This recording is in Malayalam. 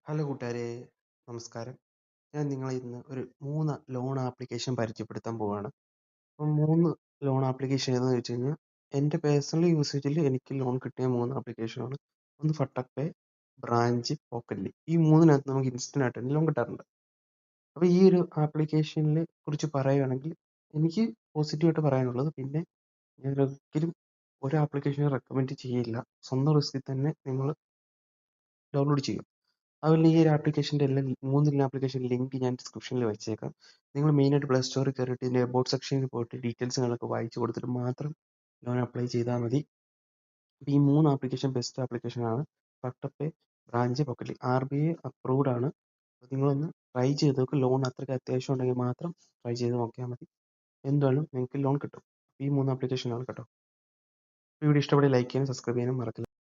ഹലോ കൂട്ടുകാരെ, നമസ്കാരം. ഞാൻ നിങ്ങളെ ഇന്ന് ഒരു 3 ലോൺ ആപ്ലിക്കേഷൻ പരിചയപ്പെടുത്താൻ പോവാണ്. അപ്പം 3 ലോൺ ആപ്ലിക്കേഷൻ ഏതെന്ന് ചോദിച്ചു കഴിഞ്ഞാൽ, എൻ്റെ പേഴ്സണൽ യൂസേജിൽ എനിക്ക് ലോൺ കിട്ടിയ 3 ആപ്ലിക്കേഷനാണ്. ഒന്ന് ഫട്ടപ്പേ, ബ്രാഞ്ച്, പോക്കറ്റ്ലി. ഈ 3-നകത്ത് നമുക്ക് ഇൻസ്റ്റന്റ് ആയിട്ട് തന്നെ ലോൺ കിട്ടാറുണ്ട്. അപ്പോൾ ഈ ഒരു ആപ്ലിക്കേഷനെ കുറിച്ച് പറയുകയാണെങ്കിൽ എനിക്ക് പോസിറ്റീവായിട്ട് പറയാനുള്ളത്, പിന്നെ ഞാൻ ഒരിക്കലും ഒരു ആപ്ലിക്കേഷനും റെക്കമെൻഡ് ചെയ്യില്ല. സ്വന്തം റിസ്കിൽ തന്നെ നിങ്ങൾ ഡൗൺലോഡ് ചെയ്യുക. അതുപോലെ ഈ ഒരു ആപ്ലിക്കേഷൻ്റെ എല്ലാം 3 ആപ്ലിക്കേഷൻ ലിങ്ക് ഞാൻ ഡിസ്ക്രിപ്ഷനിൽ വെച്ചേക്കാം. നിങ്ങൾ മെയിനായിട്ട് പ്ലേ സ്റ്റോറിൽ കയറിയിട്ട് ഇതിൻ്റെ അബൌട്ട് സെക്ഷനിൽ പോയിട്ട് ഡീറ്റെയിൽസുകളൊക്കെ വായിച്ച് കൊടുത്തിട്ട് മാത്രം ലോൺ അപ്ലൈ ചെയ്താൽ മതി. അപ്പോൾ ഈ 3 ആപ്ലിക്കേഷൻ ബെസ്റ്റ് ആപ്ലിക്കേഷനാണ്. ഫട്ടപ്പേ, ബ്രാഞ്ച്, പോക്കറ്റ്ലി. RBI അപ്രൂവ്ഡ് ആണ്. അപ്പോൾ നിങ്ങളൊന്ന് ട്രൈ ചെയ്ത് നോക്ക്. ലോൺ അത്രയ്ക്ക് അത്യാവശ്യം ഉണ്ടെങ്കിൽ മാത്രം ട്രൈ ചെയ്ത് നോക്കിയാൽ മതി. എന്തായാലും നിങ്ങൾക്ക് ലോൺ കിട്ടും. ഈ 3 ആപ്ലിക്കേഷനാണ് കേട്ടോ. വീഡിയോ ഇഷ്ടപ്പെടുക ലൈക്ക് ചെയ്യാനും സബ്സ്ക്രൈബ് ചെയ്യാനും മറക്കില്ല.